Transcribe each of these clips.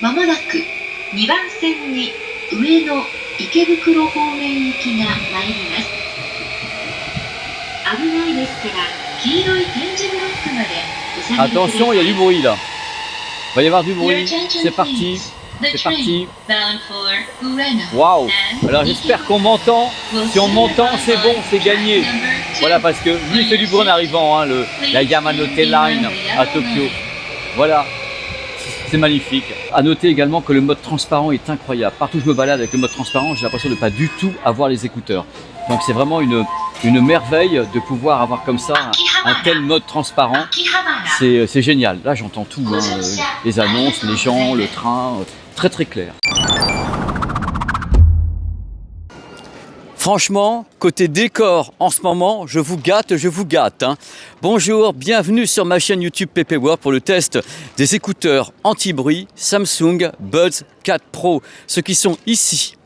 まもなく2番線に上野池袋方面行きが参ります。危ないですから黄色い点字ブロックまでお下がりください。 Attention, il y a du bruit là. Il va y avoir du Your bruit. attention, C'est parti. please. The C'est train parti. bound for Ueno Waouh. and Alors j'espère qu'on m'entend. Si on m'entend, c'est bon, c'est gagné. Voilà, parce que lui il fait du bruit en arrivant, hein, la Yamanote Line à Tokyo. Voilà, c'est magnifique. À noter également que le mode transparent est incroyable. Partout où je me balade avec le mode transparent, j'ai l'impression de ne pas du tout avoir les écouteurs. Donc c'est vraiment une merveille de pouvoir avoir comme ça un tel mode transparent. C'est génial. Là j'entends tout, hein, les annonces, les gens, le train, très très clair. Franchement, côté décor, en ce moment, je vous gâte. Hein. Bonjour, bienvenue sur ma chaîne YouTube PP World pour le test des écouteurs anti-bruit Samsung Buds 4 Pro. Ceux qui sont ici.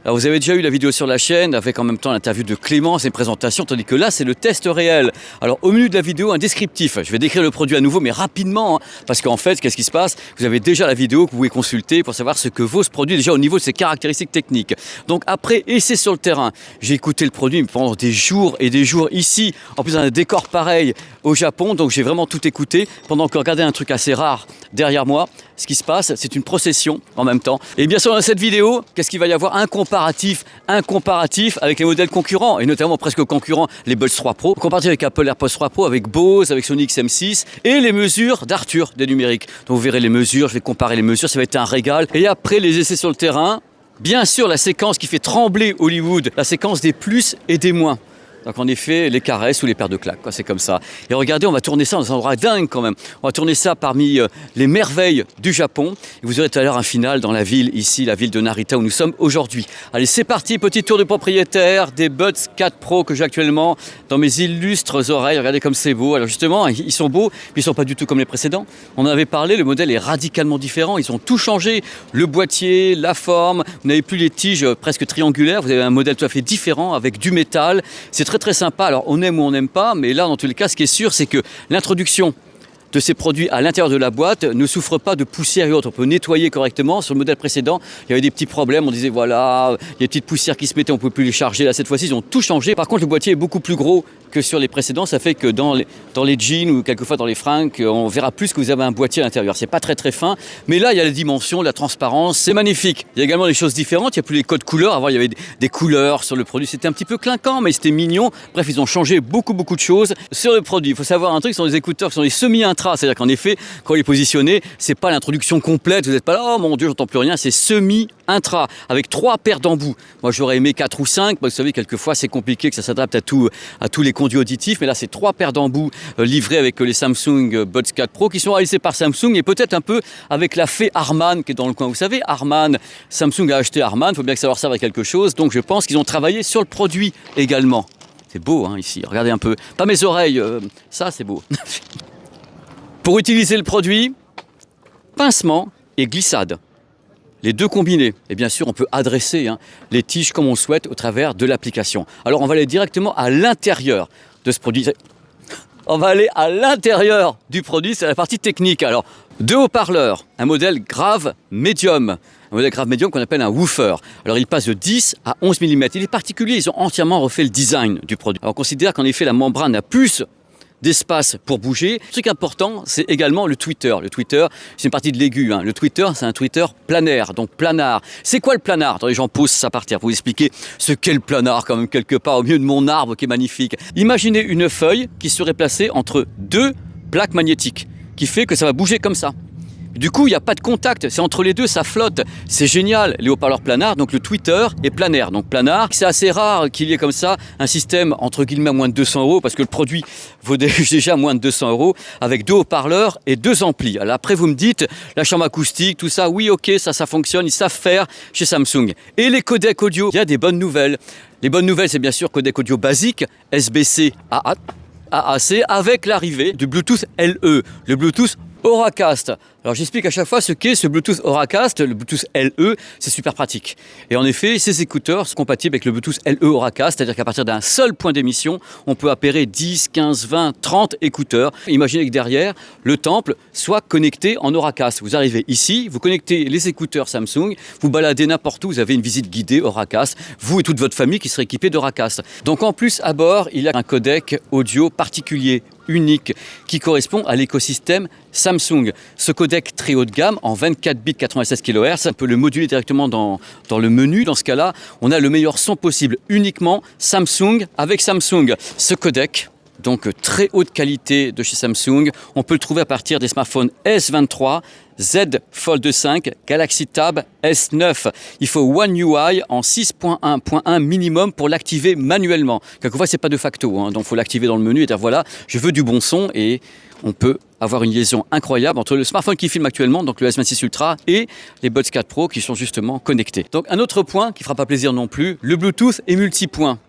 Alors vous avez déjà eu la vidéo sur la chaîne avec en même temps l'interview de Clémence et une présentation, tandis que là c'est le test réel. Alors au milieu de la vidéo, un descriptif. Je vais décrire le produit à nouveau mais rapidement, hein, parce qu'en fait, qu'est-ce qui se passe? Vous avez déjà la vidéo que vous pouvez consulter pour savoir ce que vaut ce produit déjà au niveau de ses caractéristiques techniques. Donc après, essai sur le terrain. J'ai écouté le produit pendant des jours et des jours ici, en plus dans un décor pareil au Japon, donc j'ai vraiment tout écouté pendant que regardez un truc assez rare derrière moi. Ce qui se passe, c'est une procession en même temps. Et bien sûr, dans cette vidéo, qu'est-ce qu'il va y avoir? Un comparatif avec les modèles concurrents, et notamment presque concurrents, les Buds 3 Pro, comparatif avec Apple AirPods 3 Pro, avec Bose, avec Sony XM6, et les mesures d'Arthur des numériques. Donc vous verrez les mesures, je vais comparer les mesures, ça va être un régal. Et après, les essais sur le terrain, bien sûr, la séquence qui fait trembler Hollywood, la séquence des plus et des moins. Donc en effet, les caresses ou les paires de claques, c'est comme ça. Et regardez, on va tourner ça dans un endroit dingue quand même. On va tourner ça parmi les merveilles du Japon. Et vous aurez tout à l'heure un final dans la ville, ici, la ville de Narita où nous sommes aujourd'hui. Allez, c'est parti, petit tour de propriétaire des Buds 4 Pro que j'ai actuellement dans mes illustres oreilles. Regardez comme c'est beau. Alors justement, ils sont beaux, mais ils ne sont pas du tout comme les précédents. On en avait parlé, le modèle est radicalement différent. Ils ont tout changé, le boîtier, la forme. Vous n'avez plus les tiges presque triangulaires. Vous avez un modèle tout à fait différent avec du métal. C'est très sympa, alors on aime ou on n'aime pas, mais là dans tous les cas ce qui est sûr c'est que l'introduction de ces produits à l'intérieur de la boîte ne souffre pas de poussière et autres. On peut nettoyer correctement. Sur le modèle précédent, il y avait des petits problèmes, on disait voilà, il y a des petites poussières qui se mettaient, on ne pouvait plus les charger. Là cette fois-ci ils ont tout changé. Par contre le boîtier est beaucoup plus gros que sur les précédents, ça fait que dans les jeans ou quelquefois dans les fringues, on verra plus que vous avez un boîtier à l'intérieur. C'est pas très fin, mais là il y a la dimension, la transparence, c'est magnifique. Il y a également des choses différentes, il n'y a plus les codes couleurs. Avant il y avait des couleurs sur le produit, c'était un petit peu clinquant, mais c'était mignon. Bref, ils ont changé beaucoup de choses sur le produit. Il faut savoir un truc, ce sont des écouteurs qui sont des semi-intra, c'est-à-dire qu'en effet, quand il est positionné, c'est pas l'introduction complète, vous n'êtes pas là, oh mon Dieu, j'entends plus rien, c'est semi-intra, avec 3 paires d'embouts. Moi j'aurais aimé 4 ou 5, vous savez, quelquefois c'est compliqué que ça s'adapte à tous les conduits auditifs, mais là c'est 3 paires d'embouts livrés avec les Samsung Buds 4 Pro qui sont réalisés par Samsung et peut-être un peu avec la fée Harman qui est dans le coin. Vous savez, Harman, Samsung a acheté Harman, il faut bien que ça leur serve à quelque chose, donc je pense qu'ils ont travaillé sur le produit également. C'est beau hein, ici, regardez un peu. Pas mes oreilles, ça c'est beau. Pour utiliser le produit, pincement et glissade. Les deux combinés. Et bien sûr, on peut adresser les tiges comme on le souhaite au travers de l'application. Alors, on va aller directement à l'intérieur de ce produit. On va aller à l'intérieur du produit, c'est la partie technique. Alors, 2 haut-parleurs, un modèle grave médium. Un modèle grave médium qu'on appelle un woofer. Alors, il passe de 10 à 11 mm. Il est particulier, ils ont entièrement refait le design du produit. Alors, on considère qu'en effet, la membrane a plus d'espace pour bouger. Le truc important, c'est également le tweeter. Le tweeter, c'est une partie de l'aigu. Le tweeter, c'est un tweeter planaire, donc planard. C'est quoi le planard? Attendez, j'en pose ça par terre pour vous expliquer ce qu'est le planard, quand même, quelque part, au milieu de mon arbre qui est magnifique. Imaginez une feuille qui serait placée entre 2 plaques magnétiques, qui fait que ça va bouger comme ça. Du coup, il n'y a pas de contact, c'est entre les deux, ça flotte. C'est génial, les haut-parleurs planards. Donc le tweeter est planaire. Donc planard, c'est assez rare qu'il y ait comme ça un système entre guillemets à moins de 200 € parce que le produit vaut déjà moins de 200 € avec 2 haut-parleurs et 2 amplis. Alors après, vous me dites, la chambre acoustique, tout ça, oui, ok, ça fonctionne, ils savent faire chez Samsung. Et les codecs audio, il y a des bonnes nouvelles. Les bonnes nouvelles, c'est bien sûr codec audio basique, SBC AAC, avec l'arrivée du Bluetooth LE, le Bluetooth Auracast. Alors j'explique à chaque fois ce qu'est ce Bluetooth Auracast, le Bluetooth LE, c'est super pratique. Et en effet, ces écouteurs sont compatibles avec le Bluetooth LE Auracast, c'est-à-dire qu'à partir d'un seul point d'émission, on peut appairer 10, 15, 20, 30 écouteurs. Imaginez que derrière, le temple soit connecté en Auracast. Vous arrivez ici, vous connectez les écouteurs Samsung, vous baladez n'importe où, vous avez une visite guidée Auracast, vous et toute votre famille qui serait équipée d'Auracast. Donc en plus, à bord, il y a un codec audio particulier, unique, qui correspond à l'écosystème Samsung. Ce codec très haut de gamme, en 24 bits 96 kHz, on peut le moduler directement dans le menu. Dans ce cas-là, on a le meilleur son possible, uniquement Samsung avec Samsung. Ce codec, donc très haute qualité de chez Samsung, on peut le trouver à partir des smartphones S23, Z Fold 5, Galaxy Tab S9. Il faut One UI en 6.1.1 minimum pour l'activer manuellement. Quelquefois, c'est pas de facto, donc il faut l'activer dans le menu et dire voilà, je veux du bon son, et on peut avoir une liaison incroyable entre le smartphone qui filme actuellement, donc le S26 Ultra, et les Buds 4 Pro qui sont justement connectés. Donc un autre point qui fera pas plaisir non plus, le Bluetooth est multipoint.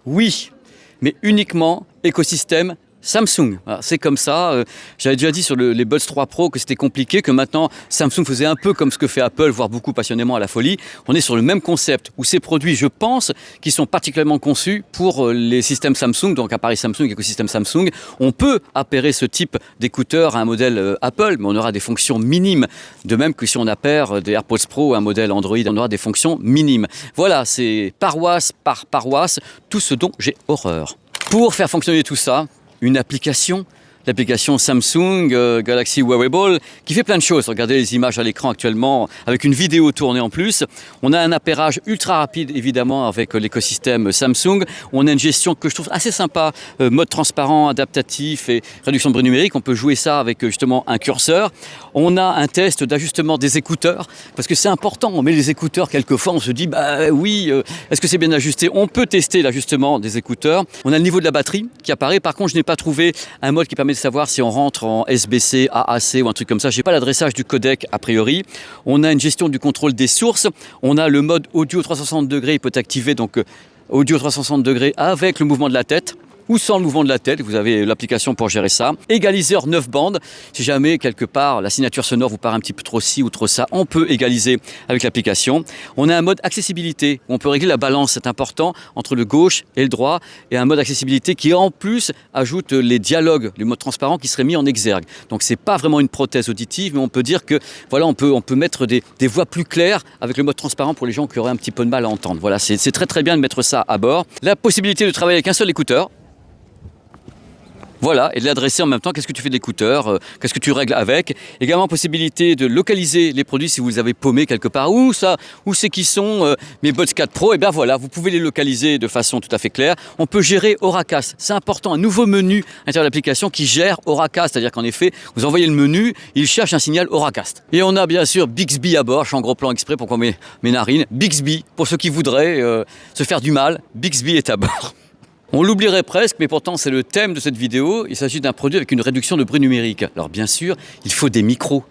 Oui, mais uniquement écosystème Samsung. Voilà, c'est comme ça. J'avais déjà dit sur les Buds 3 Pro que c'était compliqué, que maintenant Samsung faisait un peu comme ce que fait Apple, voire beaucoup passionnément à la folie. On est sur le même concept où ces produits, je pense, qui sont particulièrement conçus pour les systèmes Samsung, donc appareil Samsung, écosystème Samsung. On peut appairer ce type d'écouteurs à un modèle Apple, mais on aura des fonctions minimes. De même que si on appaire des AirPods Pro à un modèle Android, on aura des fonctions minimes. Voilà, c'est paroisse par paroisse, tout ce dont j'ai horreur. Pour faire fonctionner tout ça, une application, l'application Samsung Galaxy Wearable, qui fait plein de choses. Regardez les images à l'écran actuellement, avec une vidéo tournée en plus. On a un appairage ultra rapide, évidemment, avec l'écosystème Samsung. On a une gestion que je trouve assez sympa, mode transparent, adaptatif et réduction de bruit numérique. On peut jouer ça avec justement un curseur. On a un test d'ajustement des écouteurs, parce que c'est important. On met les écouteurs, quelquefois, on se dit, bah oui, est-ce que c'est bien ajusté? On peut tester l'ajustement des écouteurs. On a le niveau de la batterie qui apparaît. Par contre, je n'ai pas trouvé un mode qui permet de savoir si on rentre en SBC, AAC ou un truc comme ça. Je n'ai pas l'adressage du codec a priori. On a une gestion du contrôle des sources. On a le mode audio 360 degrés. Il peut être activé, donc audio 360 degrés avec le mouvement de la tête ou sans le mouvement de la tête, vous avez l'application pour gérer ça. Égaliseur 9 bandes, si jamais quelque part la signature sonore vous paraît un petit peu trop ci ou trop ça, on peut égaliser avec l'application. On a un mode accessibilité, où on peut régler la balance, c'est important, entre le gauche et le droit, et un mode accessibilité qui en plus ajoute les dialogues, le mode transparent qui serait mis en exergue. Donc c'est pas vraiment une prothèse auditive, mais on peut dire que voilà, on peut mettre des voix plus claires avec le mode transparent pour les gens qui auraient un petit peu de mal à entendre. Voilà, c'est très très bien de mettre ça à bord. La possibilité de travailler avec un seul écouteur. Voilà, et de l'adresser en même temps. Qu'est-ce que tu fais d'écouteurs, qu'est-ce que tu règles avec. Également possibilité de localiser les produits si vous les avez paumés quelque part. Où c'est qui sont mes Buds 4 Pro. Et bien voilà, vous pouvez les localiser de façon tout à fait claire. On peut gérer Auracast. C'est important, un nouveau menu à l'intérieur de l'application qui gère Auracast. C'est-à-dire qu'en effet, vous envoyez le menu, il cherche un signal Auracast. Et on a bien sûr Bixby à bord. Je suis en gros plan exprès pour qu'on mes narines. Bixby, pour ceux qui voudraient se faire du mal, Bixby est à bord. On l'oublierait presque, mais pourtant c'est le thème de cette vidéo. Il s'agit d'un produit avec une réduction de bruit numérique. Alors bien sûr, il faut des micros.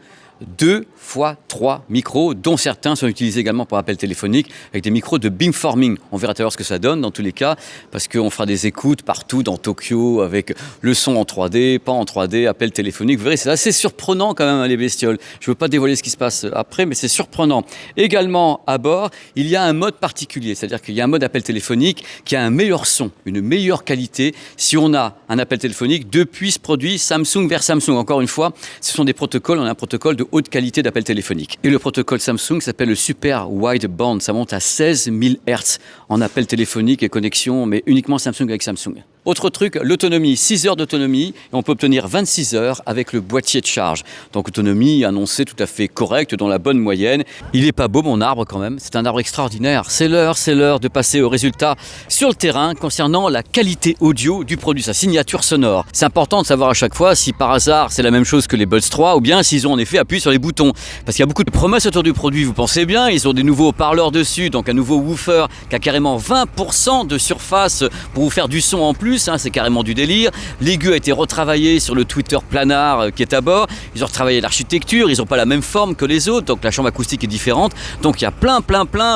2 x 3 micros, dont certains sont utilisés également pour appel téléphonique, avec des micros de beamforming. On verra tout à l'heure ce que ça donne dans tous les cas, parce qu'on fera des écoutes partout dans Tokyo, avec le son en 3D, pas en 3D, appel téléphonique. Vous verrez, c'est assez surprenant quand même, les bestioles. Je ne veux pas dévoiler ce qui se passe après, mais c'est surprenant. Également, à bord, il y a un mode particulier, c'est-à-dire qu'il y a un mode appel téléphonique qui a un meilleur son, une meilleure qualité, si on a un appel téléphonique depuis ce produit Samsung vers Samsung. Encore une fois, ce sont des protocoles, on a un protocole de haute qualité d'appel téléphonique. Et le protocole Samsung s'appelle le Super Wideband. Ça monte à 16 000 Hz en appel téléphonique et connexion, mais uniquement Samsung avec Samsung. Autre truc, l'autonomie, 6 heures d'autonomie, et on peut obtenir 26 heures avec le boîtier de charge. Donc autonomie annoncée tout à fait correcte, dans la bonne moyenne. Il est pas beau mon arbre quand même, c'est un arbre extraordinaire. C'est l'heure de passer au résultat sur le terrain concernant la qualité audio du produit, sa signature sonore. C'est important de savoir à chaque fois si par hasard c'est la même chose que les Buds 3 ou bien s'ils ont en effet appuyé sur les boutons. Parce qu'il y a beaucoup de promesses autour du produit, vous pensez bien, ils ont des nouveaux haut-parleurs dessus, donc un nouveau woofer qui a carrément 20% de surface pour vous faire du son en plus. plus, hein, c'est carrément du délire. L'aigu a été retravaillé sur le tweeter planar qui est à bord. Ils ont retravaillé l'architecture, ils n'ont pas la même forme que les autres, donc la chambre acoustique est différente. Donc il y a plein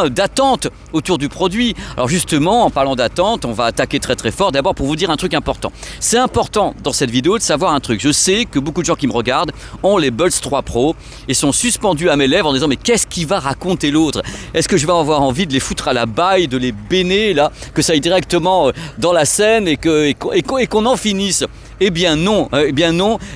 d'attentes autour du produit. Alors justement, en parlant d'attente, on va attaquer très fort. D'abord pour vous dire un truc important. C'est important dans cette vidéo de savoir un truc. Je sais que beaucoup de gens qui me regardent ont les Buds 3 Pro et sont suspendus à mes lèvres en disant mais qu'est-ce qu'il va raconter l'autre? Est-ce que je vais avoir envie de les foutre à la baille, de les béner là, que ça aille directement dans la scène et qu'on en finisse? Eh bien non, il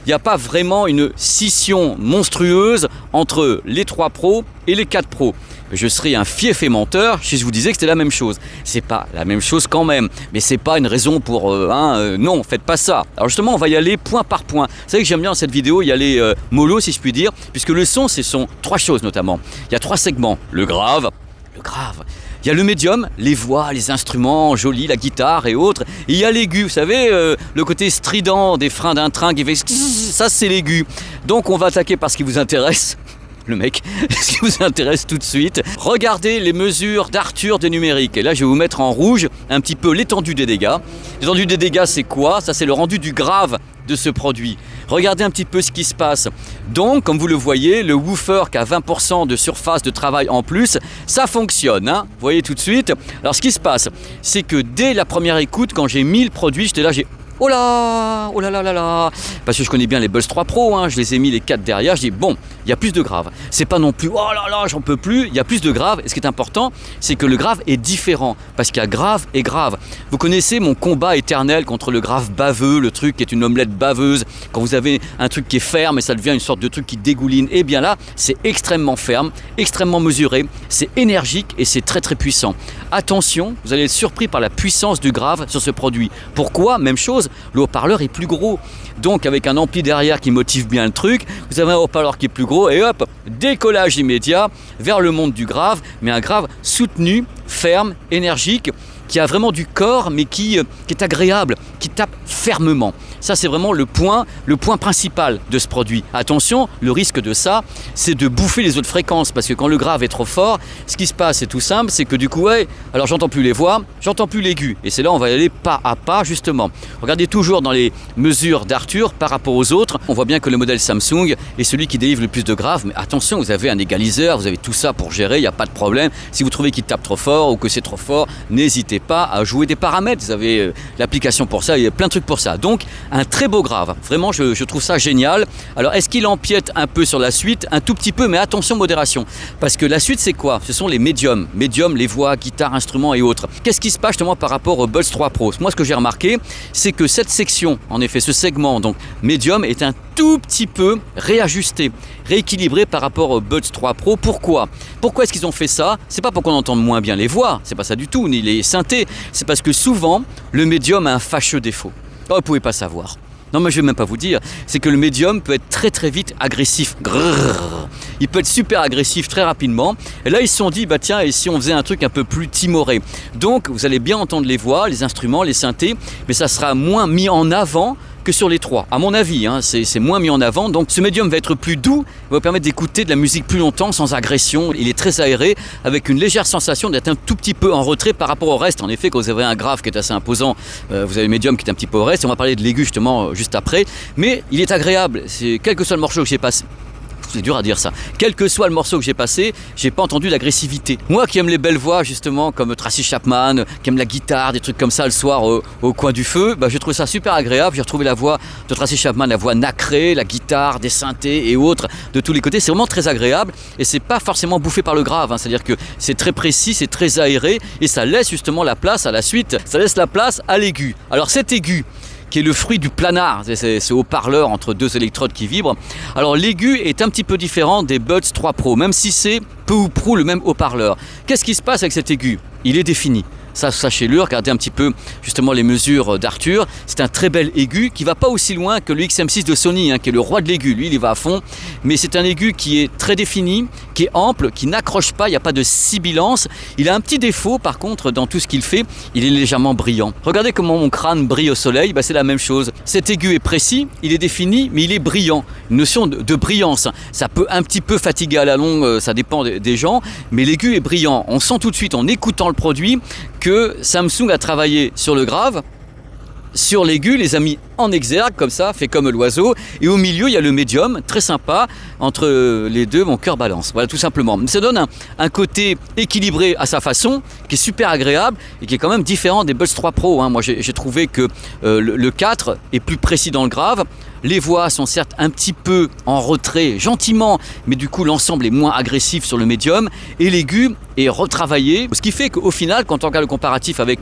n'y a pas vraiment une scission monstrueuse entre les 3 Pro et les 4 Pro. Je serais un fief et menteur si je vous disais que c'était la même chose. C'est pas la même chose quand même, mais c'est pas une raison pour non, faites pas ça. Alors justement, on va y aller point par point. Vous savez que j'aime bien dans cette vidéo y aller mollo si je puis dire, puisque le son, ce sont 3 choses notamment. Il y a 3 segments, le grave. Il y a le médium, les voix, les instruments jolis, la guitare et autres. Et il y a l'aigu, vous savez, le côté strident des freins d'un train qui fait ça, c'est l'aigu. Donc on va attaquer par ce qui vous intéresse. Le mec, ce qui vous intéresse tout de suite. Regardez les mesures d'Arthur des numériques. Et là, je vais vous mettre en rouge un petit peu l'étendue des dégâts. L'étendue des dégâts, c'est quoi? Ça, c'est le rendu du grave de ce produit. Regardez un petit peu ce qui se passe. Donc, comme vous le voyez, le woofer qui a 20% de surface de travail en plus, ça fonctionne. Hein, vous voyez tout de suite. Alors, ce qui se passe, c'est que dès la première écoute, quand j'ai mis le produit, j'étais là, oh là là, parce que je connais bien les Buds 3 Pro, hein, je les ai mis les 4 derrière, je dis bon, il y a plus de grave. C'est pas non plus oh là là, j'en peux plus, il y a plus de grave. Et ce qui est important, c'est que le grave est différent, parce qu'il y a grave et grave. Vous connaissez mon combat éternel contre le grave baveux, le truc qui est une omelette baveuse, quand vous avez un truc qui est ferme et ça devient une sorte de truc qui dégouline. Et bien là, c'est extrêmement ferme, extrêmement mesuré, c'est énergique et c'est très puissant. Attention, vous allez être surpris par la puissance du grave sur ce produit. Pourquoi? Même chose, le haut-parleur est plus gros. Donc avec un ampli derrière qui motive bien le truc, vous avez un haut-parleur qui est plus gros et hop, décollage immédiat vers le monde du grave, mais un grave soutenu, ferme, énergique, qui a vraiment du corps mais qui est agréable, qui tape fermement. Ça, c'est vraiment le point principal de ce produit. Attention, le risque de ça, c'est de bouffer les autres fréquences, parce que quand le grave est trop fort, ce qui se passe, c'est tout simple, c'est que du coup, ouais, alors j'entends plus les voix, j'entends plus l'aigu. Et c'est là, on va y aller pas à pas, justement. Regardez toujours dans les mesures d'Arthur par rapport aux autres. On voit bien que le modèle Samsung est celui qui délivre le plus de grave, mais attention, vous avez un égaliseur, vous avez tout ça pour gérer, il n'y a pas de problème. Si vous trouvez qu'il tape trop fort ou que c'est trop fort, n'hésitez pas à jouer des paramètres. Vous avez l'application pour ça, il y a plein de trucs pour ça. Donc, un très beau grave. Vraiment, je trouve ça génial. Alors, est-ce qu'il empiète un peu sur la suite? Un tout petit peu, mais attention, modération. Parce que la suite, c'est quoi? Ce sont les médiums. Médiums, les voix, guitare, instruments et autres. Qu'est-ce qui se passe justement par rapport au Buds 3 Pro? Moi, ce que j'ai remarqué, c'est que cette section, en effet, ce segment, donc médium, est un tout petit peu réajusté, rééquilibré par rapport au Buds 3 Pro. Pourquoi est-ce qu'ils ont fait ça? C'est pas pour qu'on entende moins bien les voix, c'est pas ça du tout, ni les synthés. C'est parce que souvent, le médium a un fâcheux défaut. Oh, vous pouvez pas savoir. Non, mais je vais même pas vous dire. C'est que le médium peut être très vite agressif. Grrr. Il peut être super agressif très rapidement. Et là, ils se sont dit, bah tiens, et si on faisait un truc un peu plus timoré? Donc, vous allez bien entendre les voix, les instruments, les synthés, mais ça sera moins mis en avant que sur les 3. À mon avis, hein, c'est moins mis en avant. Donc ce médium va être plus doux, va vous permettre d'écouter de la musique plus longtemps sans agression. Il est très aéré, avec une légère sensation d'être un tout petit peu en retrait par rapport au reste. En effet, quand vous avez un grave qui est assez imposant, vous avez le médium qui est un petit peu au reste. Et on va parler de l'aigu justement juste après. Mais il est agréable. C'est quel que soit le morceau que j'ai passé. C'est dur à dire ça. Quel que soit le morceau que j'ai passé, j'ai pas entendu l'agressivité. Moi qui aime les belles voix justement comme Tracy Chapman, qui aime la guitare, des trucs comme ça le soir au coin du feu, j'ai trouvé ça super agréable. J'ai retrouvé la voix de Tracy Chapman, la voix nacrée, la guitare, des synthés et autres de tous les côtés. C'est vraiment très agréable et c'est pas forcément bouffé par le grave. Hein. C'est-à-dire que c'est très précis, c'est très aéré et ça laisse justement la place à la suite. Ça laisse la place à l'aigu. Alors cet aigu, qui est le fruit du planar, c'est haut-parleur entre 2 électrodes qui vibrent. Alors l'aigu est un petit peu différent des Buds 3 Pro, même si c'est peu ou prou le même haut-parleur. Qu'est-ce qui se passe avec cet aigu? Il est défini. Ça, sachez-le, regardez un petit peu justement les mesures d'Arthur. C'est un très bel aigu qui va pas aussi loin que le XM6 de Sony, hein, qui est le roi de l'aigu. Lui, il y va à fond. Mais c'est un aigu qui est très défini, qui est ample, qui n'accroche pas, il n'y a pas de sibilance. Il a un petit défaut, par contre, dans tout ce qu'il fait, il est légèrement brillant. Regardez comment mon crâne brille au soleil, c'est la même chose. Cet aigu est précis, il est défini, mais il est brillant. Une notion de brillance. Ça peut un petit peu fatiguer à la longue, ça dépend des gens, mais l'aigu est brillant. On sent tout de suite, en écoutant le produit, que Samsung a travaillé sur le grave sur l'aigu, les a mis en exergue, comme ça, fait comme l'oiseau. Et au milieu, il y a le médium, très sympa. Entre les deux, mon cœur balance. Voilà, tout simplement. Ça donne un côté équilibré à sa façon, qui est super agréable et qui est quand même différent des Buds 3 Pro. Hein. Moi, j'ai trouvé que le 4 est plus précis dans le grave. Les voix sont certes un petit peu en retrait, gentiment, mais du coup l'ensemble est moins agressif sur le médium et l'aigu est retravaillé. Ce qui fait qu'au final, quand on regarde le comparatif avec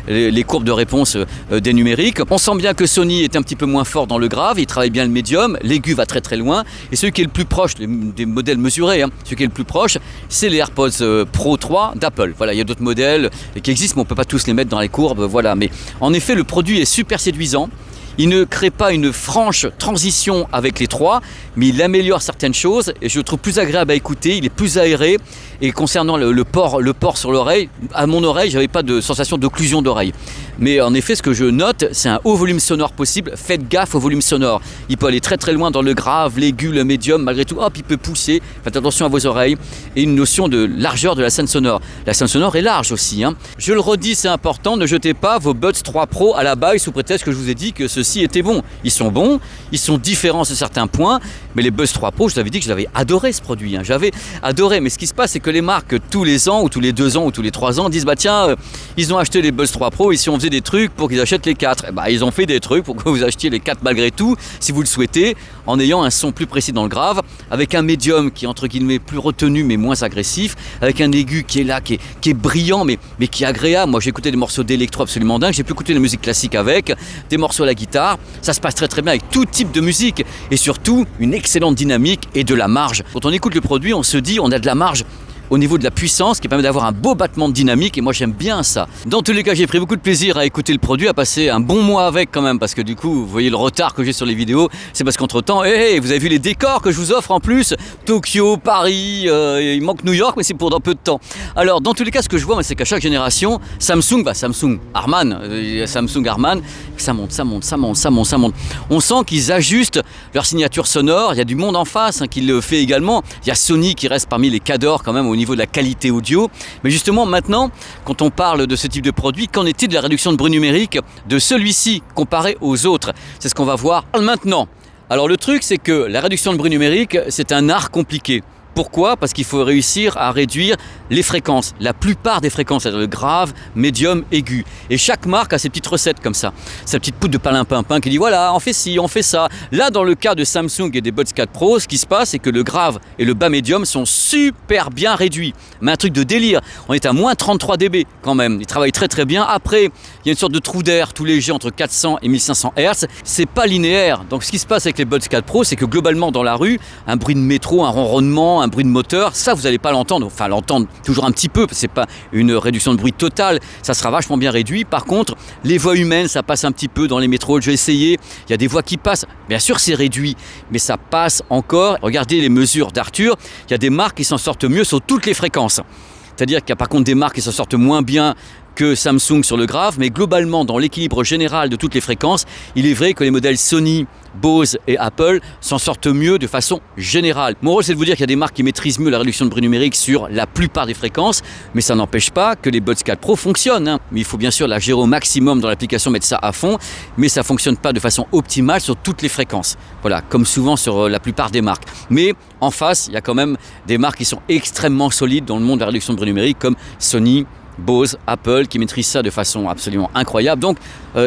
les courbes de réponse des numériques, on sent bien que Sony est un petit peu moins fort dans le grave, il travaille bien le médium, l'aigu va très très loin et celui qui est le plus proche, des modèles mesurés, hein, celui qui est le plus proche, c'est les AirPods Pro 3 d'Apple. Voilà, il y a d'autres modèles qui existent, mais on ne peut pas tous les mettre dans les courbes. Voilà. Mais en effet, le produit est super séduisant. Il ne crée pas une franche transition avec les trois, mais il améliore certaines choses et je le trouve plus agréable à écouter, il est plus aéré. Et concernant le port sur l'oreille, à mon oreille, j'avais pas de sensation d'occlusion d'oreille. Mais en effet, ce que je note, c'est un haut volume sonore possible. Faites gaffe au volume sonore. Il peut aller très très loin dans le grave, l'aigu, le médium, malgré tout, hop, il peut pousser. Faites attention à vos oreilles. Et une notion de largeur de la scène sonore. La scène sonore est large aussi. Hein. Je le redis, c'est important, ne jetez pas vos Buds 3 Pro à la baille sous prétexte que je vous ai dit que ceux-ci étaient bons. Ils sont bons, ils sont différents sur certains points, mais les Buds 3 Pro, je vous avais dit que j'avais adoré ce produit. Hein. J'avais adoré, mais ce qui se passe, c'est que les marques, tous les ans, ou tous les 2 ans, ou tous les 3 ans, disent, bah tiens, ils ont acheté les Buds 3 Pro, et si on faisait des trucs pour qu'ils achètent les 4, bah, ils ont fait des trucs pour que vous achetiez les 4 malgré tout, si vous le souhaitez, en ayant un son plus précis dans le grave, avec un médium qui est entre guillemets plus retenu mais moins agressif, avec un aigu qui est là, qui est brillant mais qui est agréable. Moi j'ai écouté des morceaux d'électro absolument dingues, j'ai pu écouter de la musique classique avec, des morceaux à la guitare, ça se passe très très bien avec tout type de musique et surtout une excellente dynamique et de la marge. Quand on écoute le produit, on se dit on a de la marge au niveau de la puissance qui permet d'avoir un beau battement de dynamique et moi j'aime bien ça. Dans tous les cas, j'ai pris beaucoup de plaisir à écouter le produit, à passer un bon mois avec quand même parce que du coup, vous voyez le retard que j'ai sur les vidéos, c'est parce qu'entre temps, vous avez vu les décors que je vous offre en plus, Tokyo, Paris, il manque New York mais c'est pour dans peu de temps. Alors dans tous les cas, ce que je vois, c'est qu'à chaque génération, Samsung, Harman, Samsung Harman, ça monte. On sent qu'ils ajustent leur signature sonore, il y a du monde en face qui le fait également, il y a Sony qui reste parmi les cadors quand même au niveau de la qualité audio. Mais justement maintenant, quand on parle de ce type de produit, qu'en est-il de la réduction de bruit numérique de celui-ci comparé aux autres? C'est ce qu'on va voir maintenant. Alors le truc, c'est que la réduction de bruit numérique, c'est un art compliqué. Pourquoi? Parce qu'il faut réussir à réduire les fréquences, la plupart des fréquences, c'est-à-dire le grave, médium, aigu. Et chaque marque a ses petites recettes comme ça, sa petite poudre de palimpinpin qui dit voilà, on fait ci, on fait ça. Là, dans le cas de Samsung et des Buds 4 Pro, ce qui se passe, c'est que le grave et le bas médium sont super bien réduits. Mais un truc de délire, on est à moins 33 dB quand même. Ils travaillent très très bien. Après, il y a une sorte de trou d'air tout léger entre 400 et 1500 Hz. C'est pas linéaire. Donc ce qui se passe avec les Buds 4 Pro, c'est que globalement dans la rue, un bruit de métro, un ronronnement, un bruit de moteur, ça vous n'allez pas l'entendre, enfin l'entendre toujours un petit peu, c'est pas une réduction de bruit totale, ça sera vachement bien réduit. Par contre, les voix humaines, ça passe un petit peu dans les métros, j'ai essayé, il y a des voix qui passent, bien sûr c'est réduit, mais ça passe encore. Regardez les mesures d'Arthur, il y a des marques qui s'en sortent mieux sur toutes les fréquences. C'est-à-dire qu'il y a par contre des marques qui s'en sortent moins bien que Samsung sur le grave, mais globalement dans l'équilibre général de toutes les fréquences, il est vrai que les modèles Sony, Bose et Apple s'en sortent mieux de façon générale. Mon rôle c'est de vous dire qu'il y a des marques qui maîtrisent mieux la réduction de bruit numérique sur la plupart des fréquences, mais ça n'empêche pas que les Buds 4 Pro fonctionnent. Hein. Mais il faut bien sûr la gérer au maximum dans l'application, mettre ça à fond, mais ça ne fonctionne pas de façon optimale sur toutes les fréquences. Voilà, comme souvent sur la plupart des marques. Mais en face, il y a quand même des marques qui sont extrêmement solides dans le monde de la réduction de bruit numérique, comme Sony, Bose, Apple, qui maîtrisent ça de façon absolument incroyable. Donc,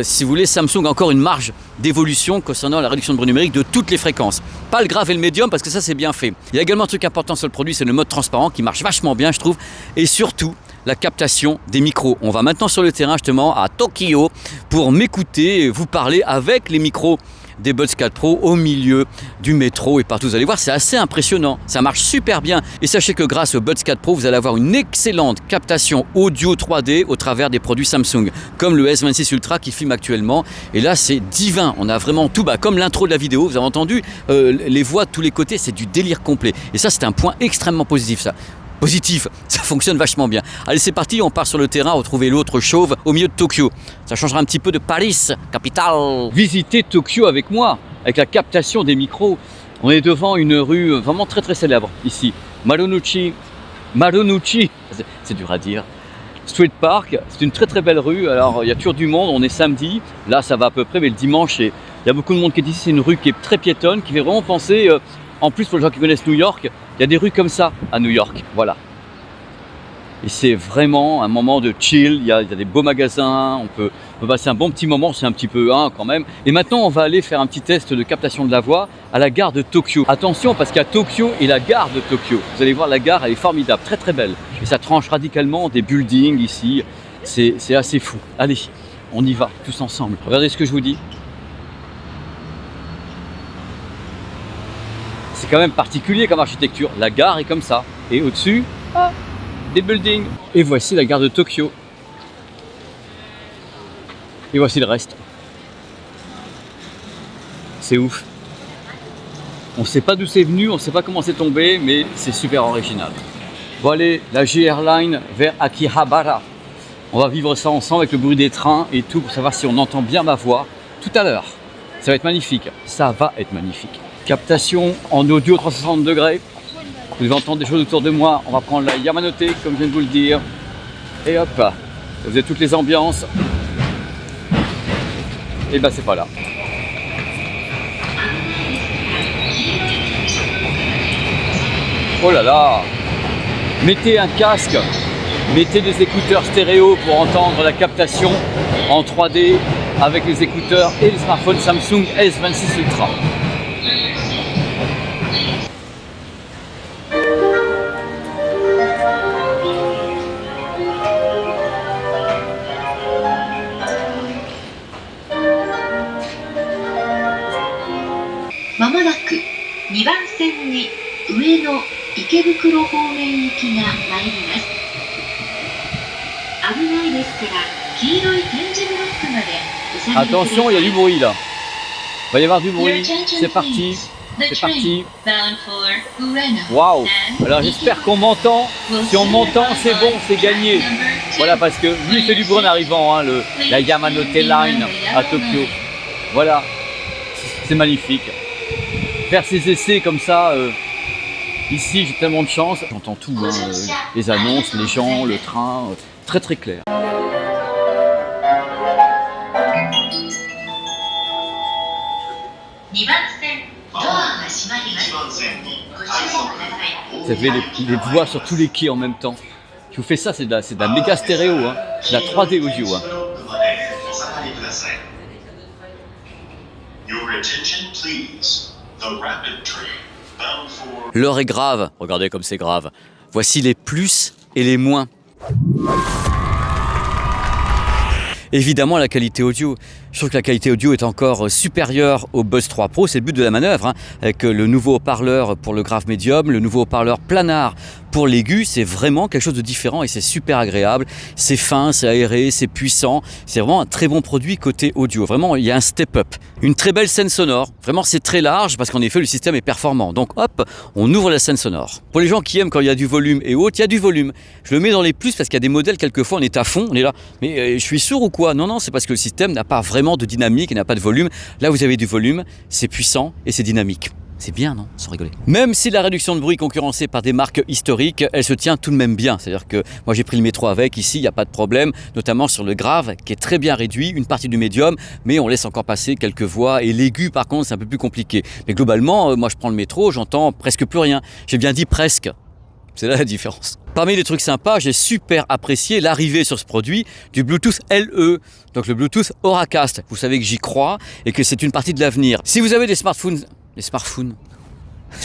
si vous voulez, Samsung a encore une marge d'évolution concernant la réduction de bruit numérique de toutes les fréquences. Pas le grave et le médium, parce que ça, c'est bien fait. Il y a également un truc important sur le produit, c'est le mode transparent, qui marche vachement bien, je trouve. Et surtout, la captation des micros. On va maintenant sur le terrain, justement, à Tokyo, pour m'écouter et vous parler avec les micros des Buds 4 Pro au milieu du métro et partout. Vous allez voir, c'est assez impressionnant. Ça marche super bien. Et sachez que grâce aux Buds 4 Pro, vous allez avoir une excellente captation audio 3D au travers des produits Samsung, comme le S26 Ultra qui filme actuellement. Et là, c'est divin. On a vraiment tout, comme l'intro de la vidéo. Vous avez entendu les voix de tous les côtés, c'est du délire complet. Et ça, c'est un point extrêmement positif, ça. Positif, ça fonctionne vachement bien. Allez, c'est parti, on part sur le terrain retrouver l'autre chauve au milieu de Tokyo. Ça changera un petit peu de Paris, capitale. Visitez Tokyo avec moi, avec la captation des micros. On est devant une rue vraiment très très célèbre ici. Marunouchi, c'est dur à dire. Street Park, c'est une très très belle rue. Alors il y a toujours du monde, on est samedi, là ça va à peu près, mais le dimanche il y a beaucoup de monde qui est ici. C'est une rue qui est très piétonne, qui fait vraiment penser, en plus pour les gens qui connaissent New York, il y a des rues comme ça à New York, voilà. Et c'est vraiment un moment de chill, il y a des beaux magasins, on peut passer un bon petit moment, c'est un petit peu quand même. Et maintenant on va aller faire un petit test de captation de la voix à la gare de Tokyo. Attention parce qu'il y a Tokyo et la gare de Tokyo. Vous allez voir, la gare elle est formidable, très très belle. Et ça tranche radicalement des buildings ici, c'est assez fou. Allez, on y va tous ensemble. Regardez ce que je vous dis. C'est quand même particulier comme architecture. La gare est comme ça. Et au-dessus, des buildings. Et voici la gare de Tokyo. Et voici le reste. C'est ouf. On ne sait pas d'où c'est venu, on ne sait pas comment c'est tombé, mais c'est super original. Bon allez, la J-Airline vers Akihabara. On va vivre ça ensemble avec le bruit des trains et tout pour savoir si on entend bien ma voix tout à l'heure. Ça va être magnifique. Ça va être magnifique. Captation en audio 360 degrés. Vous devez entendre des choses autour de moi. On va prendre la Yamanote, comme je viens de vous le dire. Et hop, vous avez toutes les ambiances. Et ben c'est pas là. Oh là là! Mettez un casque, mettez des écouteurs stéréo pour entendre la captation en 3D avec les écouteurs et les smartphones Samsung S26 Ultra. Attention, il y a du bruit là. Il va y avoir du bruit. C'est parti. C'est parti. Waouh! Alors j'espère qu'on m'entend. Si on m'entend, c'est bon, c'est gagné. Voilà, parce que lui il fait du bruit en arrivant, hein, la Yamanote Line à Tokyo. Voilà, c'est magnifique. Faire ces essais comme ça, ici j'ai tellement de chance. J'entends tout, hein, les annonces, les gens, le train, très très clair. Vous avez les voix sur tous les quais en même temps. Je vous fais ça, c'est de la méga stéréo, hein. C'est de la 3D audio. Hein. L'heure est grave, regardez comme c'est grave. Voici les plus et les moins. Évidemment, la qualité audio. Je trouve que la qualité audio est encore supérieure au Buds 3 Pro, c'est le but de la manœuvre, hein, avec le nouveau haut-parleur pour le grave médium, le nouveau haut-parleur planard pour l'aigu, c'est vraiment quelque chose de différent et c'est super agréable, c'est fin, c'est aéré, c'est puissant, c'est vraiment un très bon produit côté audio, vraiment il y a un step-up, une très belle scène sonore, vraiment c'est très large parce qu'en effet le système est performant, donc hop, on ouvre la scène sonore. Pour les gens qui aiment quand il y a du volume et haute, il y a du volume, je le mets dans les plus parce qu'il y a des modèles quelquefois on est à fond, on est là, mais je suis sourd ou quoi? Non, c'est parce que le système n'a pas vraiment de dynamique et n'a pas de volume. Là, vous avez du volume, c'est puissant et c'est dynamique. C'est bien, non? Sans rigoler. Même si la réduction de bruit concurrencée par des marques historiques, elle se tient tout de même bien. C'est-à-dire que moi, j'ai pris le métro avec. Ici, il n'y a pas de problème, notamment sur le grave, qui est très bien réduit, une partie du médium, mais on laisse encore passer quelques voix. Et l'aigu, par contre, c'est un peu plus compliqué. Mais globalement, moi, je prends le métro, j'entends presque plus rien. J'ai bien dit presque. C'est là la différence. Parmi les trucs sympas, j'ai super apprécié l'arrivée sur ce produit du Bluetooth LE, donc le Bluetooth Auracast. Vous savez que j'y crois et que c'est une partie de l'avenir. Si vous avez des smartphones,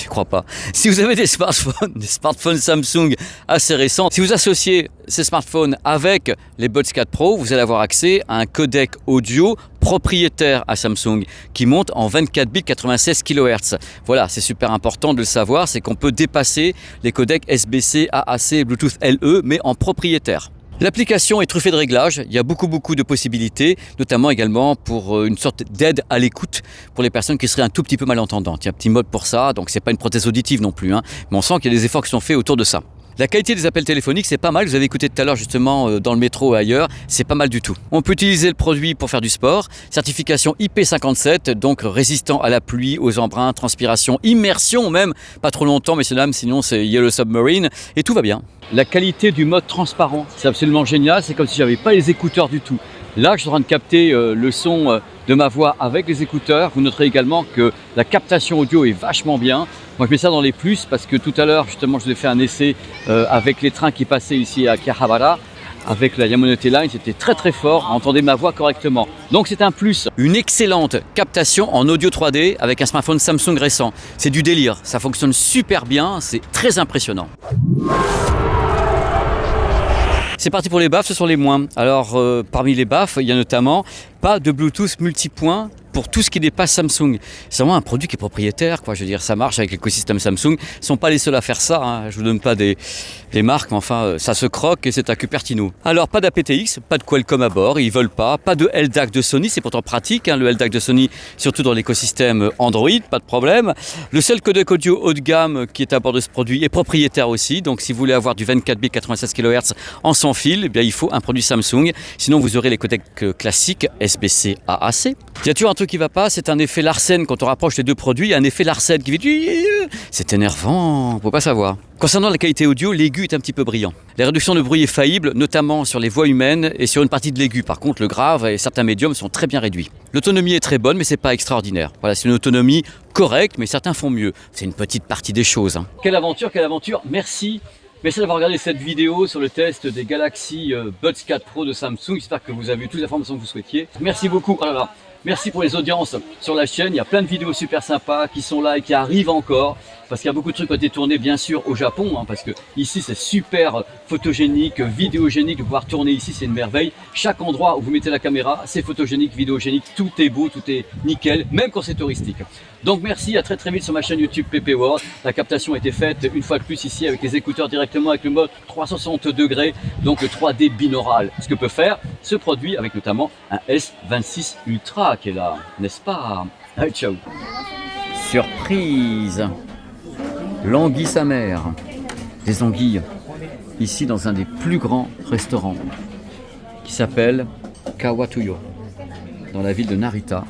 je crois pas. Si vous avez des smartphones Samsung assez récents, si vous associez ces smartphones avec les Buds 4 Pro, vous allez avoir accès à un codec audio propriétaire à Samsung qui monte en 24 bits 96 kHz. Voilà, c'est super important de le savoir, c'est qu'on peut dépasser les codecs SBC, AAC et Bluetooth LE, mais en propriétaire. L'application est truffée de réglages, il y a beaucoup de possibilités, notamment également pour une sorte d'aide à l'écoute pour les personnes qui seraient un tout petit peu malentendantes. Il y a un petit mode pour ça, donc c'est pas une prothèse auditive non plus, hein, mais on sent qu'il y a des efforts qui sont faits autour de ça. La qualité des appels téléphoniques, c'est pas mal. Vous avez écouté tout à l'heure justement dans le métro ou ailleurs. C'est pas mal du tout. On peut utiliser le produit pour faire du sport. Certification IP57, donc résistant à la pluie, aux embruns, transpiration, immersion même. Pas trop longtemps, messieurs dames, sinon c'est Yellow Submarine. Et tout va bien. La qualité du mode transparent, c'est absolument génial. C'est comme si j'avais pas les écouteurs du tout. Là, je suis en train de capter le son de ma voix avec les écouteurs. Vous noterez également que la captation audio est vachement bien. Moi, je mets ça dans les plus parce que tout à l'heure, justement, je vous ai fait un essai avec les trains qui passaient ici à Akihabara. Avec la Yamanote Line, c'était très très fort, on entendait ma voix correctement. Donc c'est un plus. Une excellente captation en audio 3D avec un smartphone Samsung récent. C'est du délire, ça fonctionne super bien, c'est très impressionnant. C'est parti pour les baffes, ce sont les moins. Alors parmi les baffes, il y a notamment pas de Bluetooth multipoint pour tout ce qui dépasse Samsung. C'est vraiment un produit qui est propriétaire, quoi. Je veux dire, ça marche avec l'écosystème Samsung. Ils ne sont pas les seuls à faire ça, hein. Je ne vous donne pas des marques, mais enfin, ça se croque et c'est à Cupertino. Alors, pas d'aptX, pas de Qualcomm à bord, ils veulent pas de LDAC de Sony, c'est pourtant pratique, hein, le LDAC de Sony, surtout dans l'écosystème Android, pas de problème. Le seul codec audio haut de gamme qui est à bord de ce produit est propriétaire aussi, donc si vous voulez avoir du 24 bits 96 kHz en sans fil, eh bien, il faut un produit Samsung, sinon vous aurez les codecs classiques SBC AAC. Il y a toujours un truc qui va pas, c'est un effet Larsen. Quand on rapproche les deux produits, il y a un effet Larsen qui fait... C'est énervant, faut pas savoir. Concernant la qualité audio, l'aigu est un petit peu brillant. La réduction de bruit est faillible, notamment sur les voix humaines et sur une partie de l'aigu. Par contre, le grave et certains médiums sont très bien réduits. L'autonomie est très bonne, mais c'est pas extraordinaire. Voilà, c'est une autonomie correcte, mais certains font mieux. C'est une petite partie des choses, hein. Quelle aventure, quelle aventure. Merci. Merci d'avoir regardé cette vidéo sur le test des Galaxy Buds 4 Pro de Samsung. J'espère que vous avez eu toutes les informations que vous souhaitiez. Merci beaucoup. Oh là là. Merci pour les audiences sur la chaîne. Il y a plein de vidéos super sympas qui sont là et qui arrivent encore. Parce qu'il y a beaucoup de trucs qui ont été tournés bien sûr au Japon. Hein, parce que ici c'est super photogénique, vidéogénique. De pouvoir tourner ici, c'est une merveille. Chaque endroit où vous mettez la caméra, c'est photogénique, vidéogénique. Tout est beau, tout est nickel, même quand c'est touristique. Donc merci, à très très vite sur ma chaîne YouTube PP World. La captation a été faite une fois de plus ici avec les écouteurs directement avec le mode 360 degrés. Donc le 3D binaural. Ce que peut faire ce produit avec notamment un S26 Ultra qui est là, n'est-ce pas? Allez, ciao. Surprise, l'anguille sa mère, des anguilles, ici dans un des plus grands restaurants qui s'appelle Kawatuyo, dans la ville de Narita.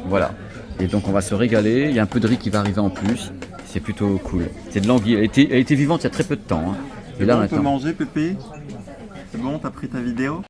Voilà, et donc on va se régaler, il y a un peu de riz qui va arriver en plus, c'est plutôt cool. C'est de l'anguille, elle était vivante il y a très peu de temps. Hein. Et là, on peut manger, Pépé? C'est bon, t'as pris ta vidéo?